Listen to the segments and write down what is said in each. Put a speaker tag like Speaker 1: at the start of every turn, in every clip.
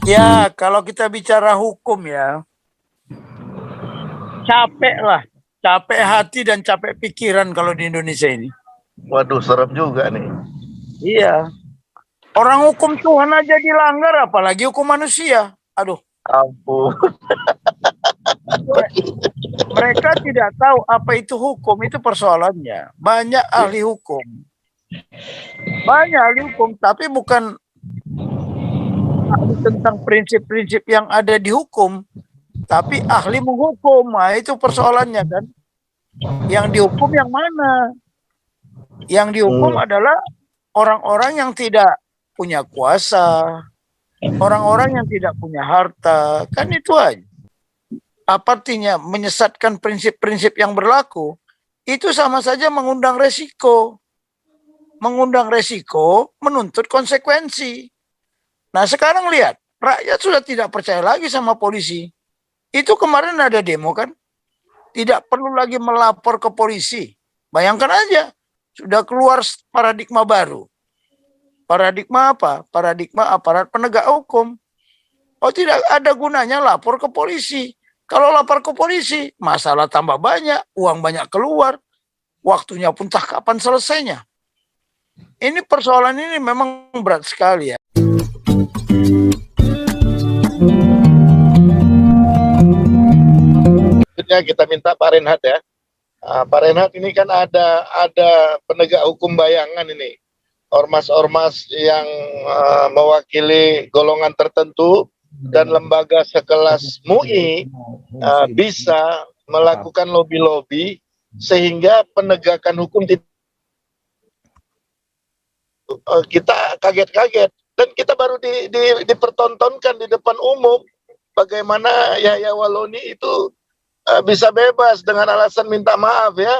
Speaker 1: Ya, kalau kita bicara hukum ya, capek lah. Capek hati dan capek pikiran kalau di Indonesia ini.
Speaker 2: Waduh, serem juga nih.
Speaker 1: Iya. Orang hukum Tuhan aja dilanggar, apalagi hukum manusia. Aduh,
Speaker 2: Ampun.
Speaker 1: mereka tidak tahu apa itu hukum, itu persoalannya. Banyak ahli hukum. Banyak ahli hukum, tapi bukan ahli tentang prinsip-prinsip yang ada di hukum, tapi ahli menghukum. Nah, itu persoalannya kan. Yang dihukum yang mana? Yang dihukum adalah orang-orang yang tidak punya kuasa, orang-orang yang tidak punya harta. Kan itu aja. Apa artinya menyesatkan prinsip-prinsip yang berlaku? Itu sama saja mengundang resiko. Mengundang resiko, menuntut konsekuensi. Nah, sekarang lihat, rakyat sudah tidak percaya lagi sama polisi. Itu kemarin ada demo kan? Tidak perlu lagi melapor ke polisi. Bayangkan aja, sudah keluar paradigma baru. Paradigma apa? Paradigma aparat penegak hukum. Oh, tidak ada gunanya lapor ke polisi. Kalau lapor ke polisi, masalah tambah banyak, uang banyak keluar, waktunya pun tak kapan selesainya. Ini persoalan ini memang berat sekali ya.
Speaker 2: Kita minta Pak Renhat ya. Pak Renhat ini kan ada penegak hukum bayangan ini, ormas-ormas yang mewakili golongan tertentu dan lembaga sekelas MUI bisa melakukan lobby-lobby sehingga penegakan hukum kita kaget-kaget, dan kita baru dipertontonkan di depan umum bagaimana Yahya Walloni itu bisa bebas dengan alasan minta maaf ya.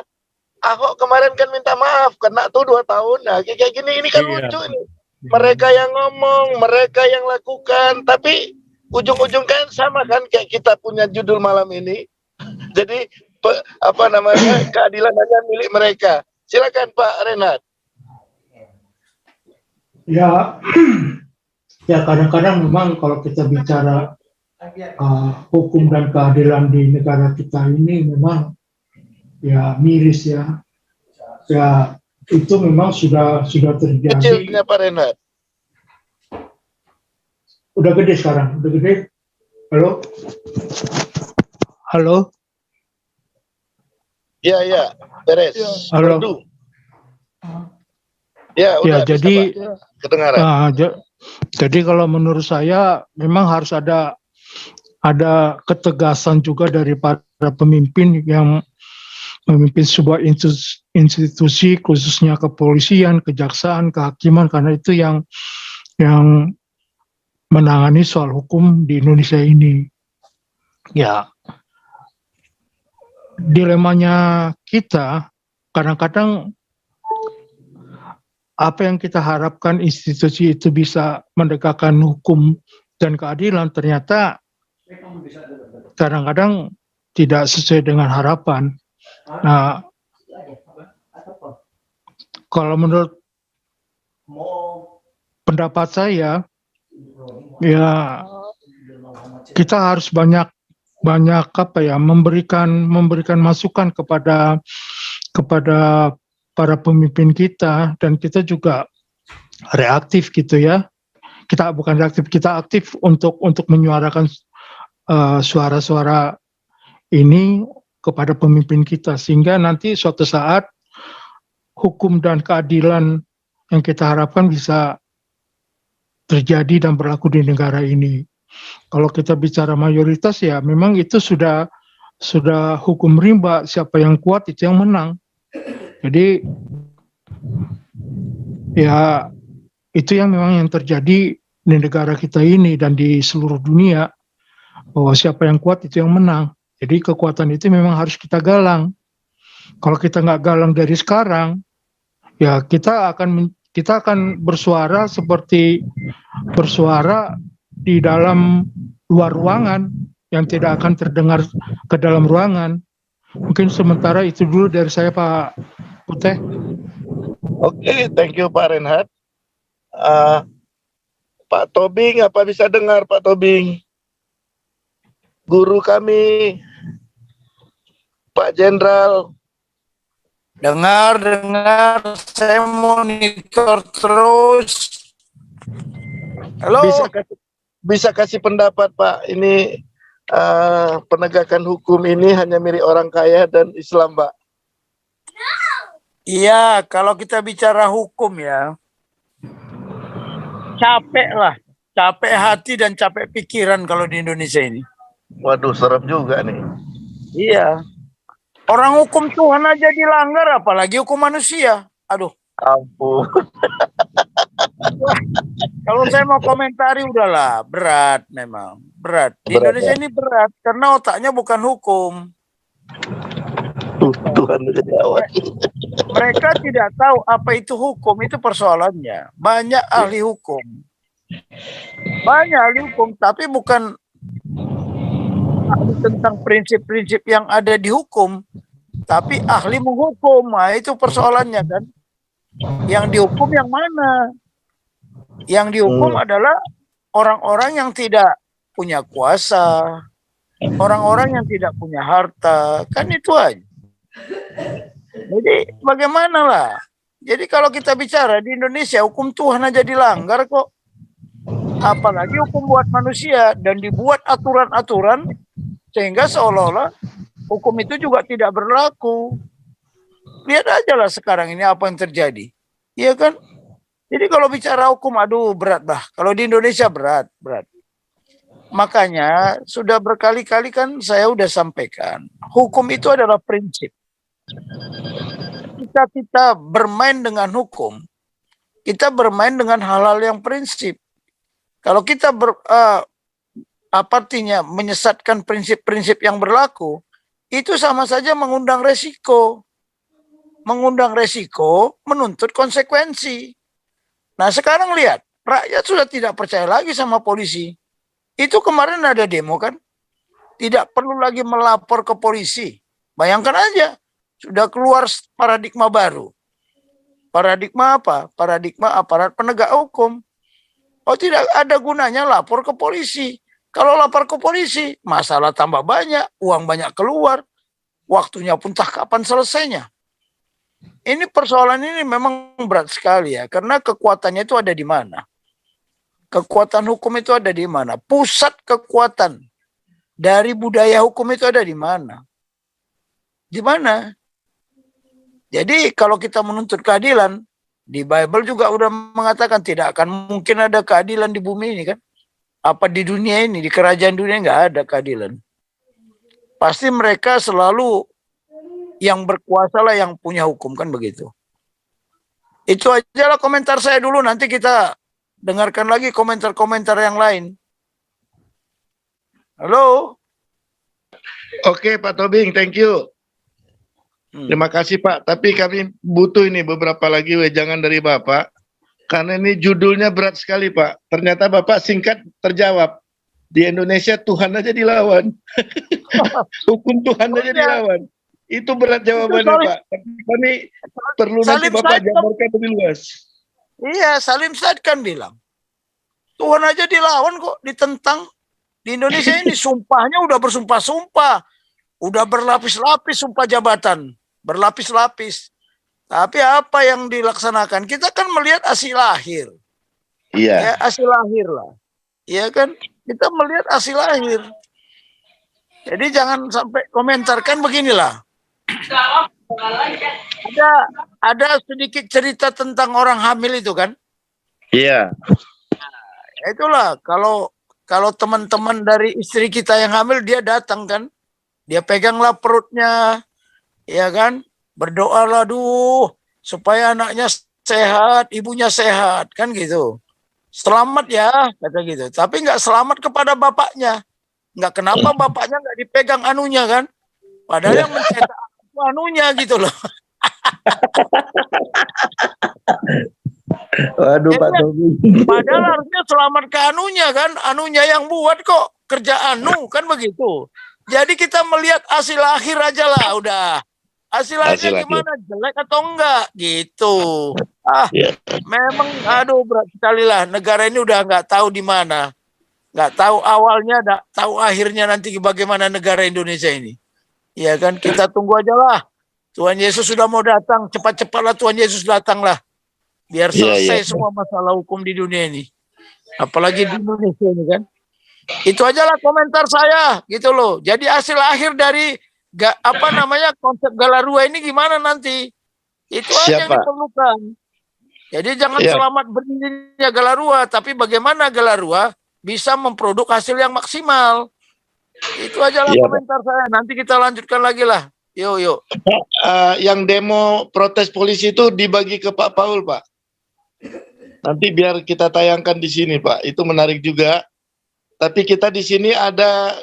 Speaker 2: Ahok kemarin kan minta maaf, kena tuh 2 tahun. Nah, kayak gini ini kan lucu ini. Mereka yang ngomong, mereka yang lakukan, tapi ujung-ujung kan sama kan kayak kita punya judul malam ini. Jadi keadilan hanya milik mereka. Silakan Pak Renhat.
Speaker 3: Ya, ya kadang-kadang memang kalau kita bicara hukum dan keadilan di negara kita ini memang ya miris ya. Ya itu memang sudah terjadi.
Speaker 2: Kecilnya Pak Renhat.
Speaker 3: Udah gede sekarang, udah gede. Halo? Halo?
Speaker 2: Ya, beres.
Speaker 3: Halo.
Speaker 2: Ya, udah.
Speaker 3: Ya, jadi
Speaker 2: kedengaran.
Speaker 3: Jadi kalau menurut saya memang harus ada ketegasan juga dari para pemimpin yang memimpin sebuah institusi, khususnya kepolisian, kejaksaan, kehakiman, karena itu yang menangani soal hukum di Indonesia ini. Ya, dilemanya kita kadang-kadang apa yang kita harapkan institusi itu bisa menegakkan hukum dan keadilan ternyata kadang-kadang tidak sesuai dengan harapan. Nah, kalau menurut pendapat saya, ya kita harus banyak memberikan masukan kepada para pemimpin kita, dan kita juga reaktif gitu ya. Kita bukan reaktif, kita aktif untuk menyuarakan suara-suara ini kepada pemimpin kita, sehingga nanti suatu saat hukum dan keadilan yang kita harapkan bisa terjadi dan berlaku di negara ini. Kalau kita bicara mayoritas ya memang itu sudah hukum rimba, siapa yang kuat itu yang menang. Jadi ya itu yang memang yang terjadi di negara kita ini dan di seluruh dunia, bahwa siapa yang kuat itu yang menang. Jadi kekuatan itu memang harus kita galang. Kalau kita nggak galang dari sekarang, ya kita akan bersuara seperti bersuara di dalam luar ruangan yang tidak akan terdengar ke dalam ruangan. Mungkin sementara itu dulu dari saya, Pak Putih.
Speaker 2: Oke, thank you Pak Renhat. Pak Tobing, apa bisa dengar Pak Tobing? Guru kami, Pak Jenderal.
Speaker 1: Dengar, saya monitor terus. Halo.
Speaker 2: Bisa kasih pendapat Pak, ini penegakan hukum ini hanya milik orang kaya dan Islam Pak.
Speaker 1: Iya, kalau kita bicara hukum ya, capek hati dan capek pikiran kalau di Indonesia ini.
Speaker 2: Waduh, serem juga nih.
Speaker 1: Iya. Orang hukum Tuhan aja dilanggar, apalagi hukum manusia. Aduh.
Speaker 2: Ampun.
Speaker 1: Kalau saya mau komentari udahlah, berat memang. Berat. Di Indonesia ini berat karena otaknya bukan hukum.
Speaker 2: Tuhan jawab.
Speaker 1: Mereka tidak tahu apa itu hukum, itu persoalannya. Banyak ahli hukum. Tapi bukan ahli tentang prinsip-prinsip yang ada di hukum, tapi ahli menghukum. Nah, itu persoalannya kan. Yang dihukum yang mana? Yang dihukum adalah orang-orang yang tidak punya kuasa, orang-orang yang tidak punya harta, kan itu aja. Jadi bagaimana lah? Jadi kalau kita bicara di Indonesia, hukum Tuhan aja dilanggar kok. Apalagi hukum buat manusia, dan dibuat aturan-aturan sehingga seolah-olah hukum itu juga tidak berlaku. Lihat aja lah sekarang ini apa yang terjadi. Iya kan? Jadi kalau bicara hukum, aduh berat bah. Kalau di Indonesia berat. Makanya sudah berkali-kali kan saya udah sampaikan. Hukum itu adalah prinsip. Kita bermain dengan hukum, kita bermain dengan hal-hal yang prinsip. Kalau kita artinya menyesatkan prinsip-prinsip yang berlaku, itu sama saja mengundang resiko. Mengundang resiko, menuntut konsekuensi. Nah sekarang lihat, rakyat sudah tidak percaya lagi sama polisi. Itu kemarin ada demo kan, tidak perlu lagi melapor ke polisi. Bayangkan aja, sudah keluar paradigma baru. Paradigma apa? Paradigma aparat penegak hukum. Oh tidak ada gunanya lapor ke polisi. Kalau lapor ke polisi, masalah tambah banyak, uang banyak keluar, waktunya pun tak kapan selesainya. Ini persoalan ini memang berat sekali ya, karena kekuatannya itu ada di mana? Kekuatan hukum itu ada di mana? Pusat kekuatan dari budaya hukum itu ada di mana? Di mana? Jadi kalau kita menuntut keadilan, di Bible juga udah mengatakan tidak akan mungkin ada keadilan di bumi ini kan? Apa di dunia ini, di kerajaan dunia nggak ada keadilan. Pasti mereka selalu yang berkuasa lah yang punya hukum kan begitu. Itu aja lah komentar saya dulu, nanti kita dengarkan lagi komentar-komentar yang lain. Halo.
Speaker 2: Oke Pak Tobing, thank you. Terima kasih Pak, tapi kami butuh ini beberapa lagi wejangan dari Bapak, karena ini judulnya berat sekali Pak. Ternyata Bapak singkat terjawab. Di Indonesia Tuhan aja dilawan. Hukum Tuhan aja dilawan. Itu berat jawabannya Pak. Kami perlu nanti Bapak jabarkan lebih luas.
Speaker 1: Iya, Salim Said kan bilang, Tuhan aja dilawan kok, ditentang. Di Indonesia ini sumpahnya udah bersumpah-sumpah. Udah berlapis-lapis sumpah jabatan. Berlapis-lapis. Tapi apa yang dilaksanakan? Kita kan melihat hasil lahir.
Speaker 2: Iya.
Speaker 1: Ya, hasil lahir lah. Iya kan? Kita melihat hasil lahir. Jadi jangan sampai komentarkan beginilah. Ada sedikit cerita tentang orang hamil itu kan?
Speaker 2: Iya.
Speaker 1: Nah, itulah kalau teman-teman dari istri kita yang hamil, dia datang kan, dia peganglah perutnya, ya kan, berdoalah supaya anaknya sehat, ibunya sehat, kan gitu. Selamat ya, kata gitu. Tapi nggak selamat kepada bapaknya. Nggak kenapa bapaknya nggak dipegang anunya kan? Padahal yang mencetak anunya gitu loh.
Speaker 2: Waduh Pak Tobing.
Speaker 1: Padahal harusnya selamat ke anunya kan, anunya yang buat kok kerja anu kan begitu. Jadi kita melihat hasil akhir aja lah udah. Hasil akhirnya gimana, jelek atau enggak gitu. Ah,
Speaker 2: Ya.
Speaker 1: memang aduh berat sekali lah. Negara ini udah nggak tahu di mana. Nggak tahu awalnya, nggak tahu akhirnya nanti bagaimana negara Indonesia ini. Ya kan, kita tunggu aja lah. Tuhan Yesus sudah mau datang. Cepat-cepatlah Tuhan Yesus datanglah. Biar
Speaker 2: Iya, iya.
Speaker 1: selesai semua masalah hukum di dunia ini. Apalagi di Indonesia ini kan. Itu aja lah komentar saya gitu loh. Jadi hasil akhir dari konsep Galarua ini gimana nanti? Itu aja yang
Speaker 2: Siapa?
Speaker 1: diperlukan. Jadi jangan
Speaker 2: Ya.
Speaker 1: selamat berdirinya Galarua, tapi bagaimana Galarua bisa memproduk hasil yang maksimal. Itu aja lah
Speaker 2: Iya, Pak.
Speaker 1: komentar saya. Nanti kita lanjutkan lagi lah. Yuk.
Speaker 2: Yang demo protes polisi itu dibagi ke Pak Paul, Pak. Nanti biar kita tayangkan di sini, Pak. Itu menarik juga. Tapi kita di sini ada